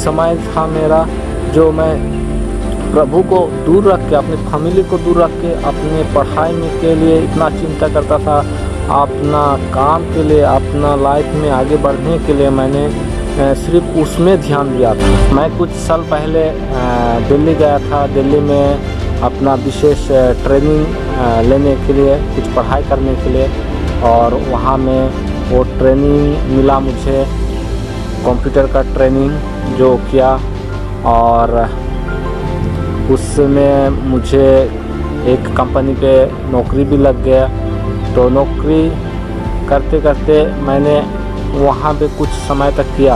समय था मेरा जो मैं प्रभु को दूर रख के, अपनी फैमिली को दूर रख के अपने पढ़ाई में के लिए इतना चिंता करता था, अपना काम के लिए, अपना लाइफ में आगे बढ़ने के लिए मैंने सिर्फ उसमें ध्यान दिया था। मैं कुछ साल पहले दिल्ली गया था। दिल्ली में अपना विशेष ट्रेनिंग लेने के लिए, कुछ पढ़ाई करने के लिए, और वहाँ में वो ट्रेनिंग मिला मुझे, कंप्यूटर का ट्रेनिंग जो किया, और उसमें मुझे एक कंपनी पे नौकरी भी लग गया। तो नौकरी करते करते मैंने वहाँ पे कुछ समय तक किया,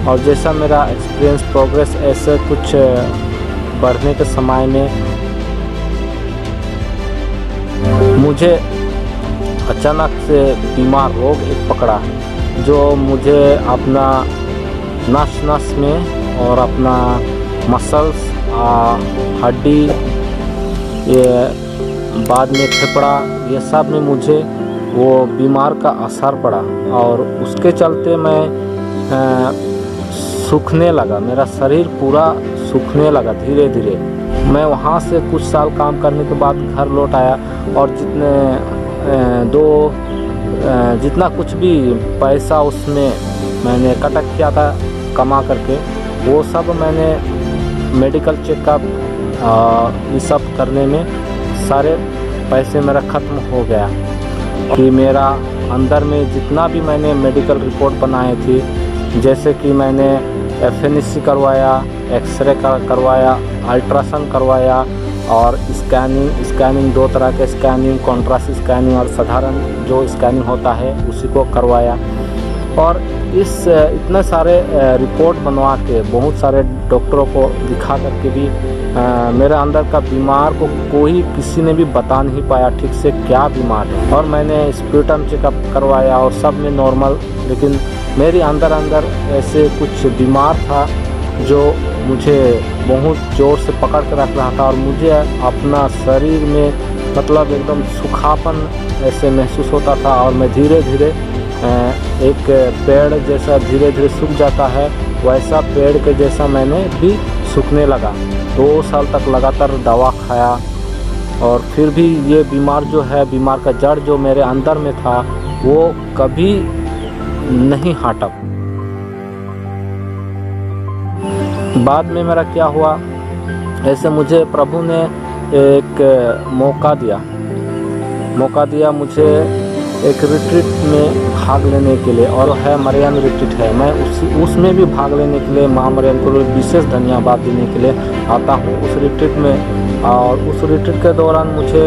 और जैसा मेरा एक्सपीरियंस प्रोग्रेस ऐसे कुछ बढ़ने के समय में मुझे अचानक से बीमार रोग एक पकड़ा, जो मुझे अपना नस नस में और अपना मसल्स, हड्डी, ये बाद में फेफड़ा, ये सब में मुझे वो बीमार का असर पड़ा, और उसके चलते मैं सूखने लगा, मेरा शरीर पूरा सूखने लगा धीरे धीरे। मैं वहाँ से कुछ साल काम करने के बाद घर लौट आया, और जितना कुछ भी पैसा उसमें मैंने इकट्ठा किया था कमा करके, वो सब मैंने मेडिकल चेकअप ये सब करने में सारे पैसे मेरा ख़त्म हो गया। कि मेरा अंदर में जितना भी मैंने मेडिकल रिपोर्ट बनाए थी, जैसे कि मैंने एफएनसी करवाया, एक्सरे करवाया, अल्ट्रासाउंड करवाया, और स्कैनिंग 2 तरह के स्कैनिंग, कॉन्ट्रास्ट स्कैनिंग और साधारण जो स्कैनिंग होता है उसी को करवाया। और इतने सारे रिपोर्ट बनवा के बहुत सारे डॉक्टरों को दिखा करके भी मेरे अंदर का बीमार को किसी ने भी बता नहीं पाया ठीक से क्या बीमार है। और मैंने स्प्यूटम चेकअप करवाया और सब में नॉर्मल, लेकिन मेरे अंदर ऐसे कुछ बीमार था जो मुझे बहुत ज़ोर से पकड़ कर रख रहा था, और मुझे अपना शरीर में मतलब एकदम सूखापन ऐसे महसूस होता था, और मैं धीरे धीरे एक पेड़ जैसा धीरे धीरे सूख जाता है, वैसा पेड़ के जैसा मैंने भी सूखने लगा। 2 साल तक लगातार दवा खाया, और फिर भी ये बीमार का जड़ जो मेरे अंदर में था वो कभी नहीं हटा। बाद में मेरा क्या हुआ, ऐसे मुझे प्रभु ने एक मौका दिया मुझे एक रिट्रीट में भाग लेने के लिए, और है मरियम रिट्रीट है। मैं उसमें भी भाग लेने के लिए माँ मरियम को विशेष धन्यवाद देने के लिए आता हूँ उस रिट्रीट में। और उस रिट्रीट के दौरान मुझे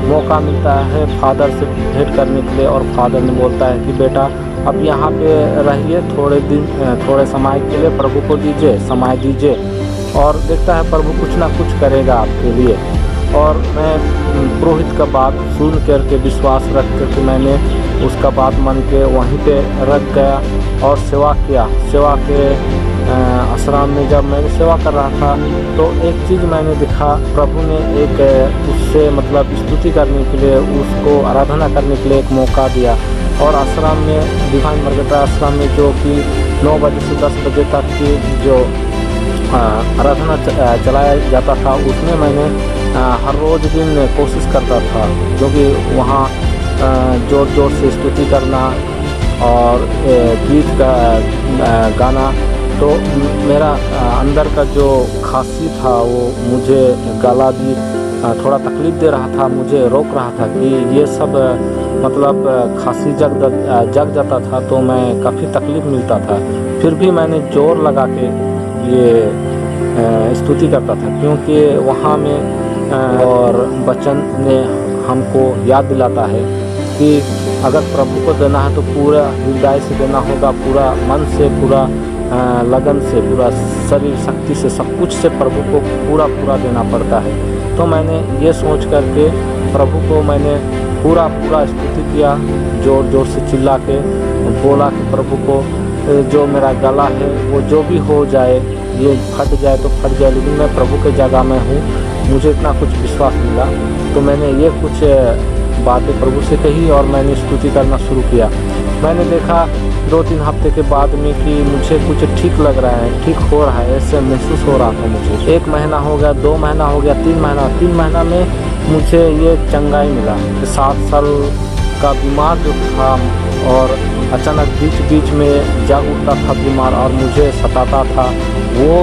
मौका मिलता है फादर से भेंट करने के लिए, और फादर ने बोलता है कि बेटा अब यहाँ पे रहिए थोड़े समय के लिए, प्रभु को समय दीजिए, और देखता है प्रभु कुछ ना कुछ करेगा आपके लिए। और मैं पुरोहित का बात सुन करके विश्वास रख करके मैंने उसका बात मान के वहीं पे रख गया और सेवा किया। सेवा के आश्रम में जब मैंने सेवा कर रहा था तो एक चीज़ मैंने देखा, प्रभु ने एक उससे मतलब स्तुति करने के लिए, उसको आराधना करने के लिए एक मौका दिया। और आश्रम में डिवाइन मर्गेटा आश्रम में जो कि 9 बजे से 10 बजे तक की जो आराधना चलाया जाता था, उसमें मैंने हर रोज़ दिन कोशिश करता था, क्योंकि वहाँ ज़ोर ज़ोर से स्तुति करना और गीत गाना। तो मेरा अंदर का जो खांसी था वो मुझे गला भी थोड़ा तकलीफ़ दे रहा था, मुझे रोक रहा था कि ये सब मतलब खांसी जग जाता था, तो मैं काफ़ी तकलीफ़ मिलता था। फिर भी मैंने जोर लगा के ये स्तुति करता था, क्योंकि वहाँ में और वचन ने हमको याद दिलाता है कि अगर प्रभु को देना है तो पूरा हृदय से देना होगा, पूरा मन से, पूरा लगन से, पूरा शरीर शक्ति से, सब कुछ से प्रभु को पूरा देना पड़ता है। तो मैंने ये सोच करके प्रभु को मैंने पूरा स्तुति किया, जोर जोर से चिल्ला के बोला कि प्रभु को जो मेरा गला है वो जो भी हो जाए, ये फट जाए तो फट जाए, लेकिन मैं प्रभु के जगह में हूँ। मुझे इतना कुछ विश्वास मिला, तो मैंने ये कुछ बातें प्रभु से कही और मैंने स्तुति करना शुरू किया। मैंने देखा 2-3 हफ्ते के बाद में कि मुझे कुछ ठीक लग रहा है, ठीक हो रहा है, ऐसे महसूस हो रहा था मुझे। 1 महीना हो गया, 2 महीना हो गया, 3 महीना में मुझे ये चंगाई मिला। 7 साल का बीमार जो था और अचानक बीच में जाग उठता था बीमार और मुझे सताता था, वो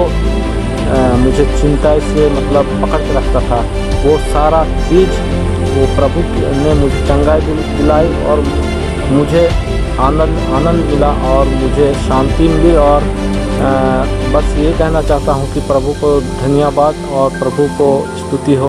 मुझे चिंता से मतलब पकड़ के रखता था, वो सारा चीज़ वो प्रभु ने मुझे चंगाई दिलाई और मुझे आनंद मिला और मुझे शांति मिली। और बस ये कहना चाहता हूँ कि प्रभु को धन्यवाद और प्रभु को स्तुति हो।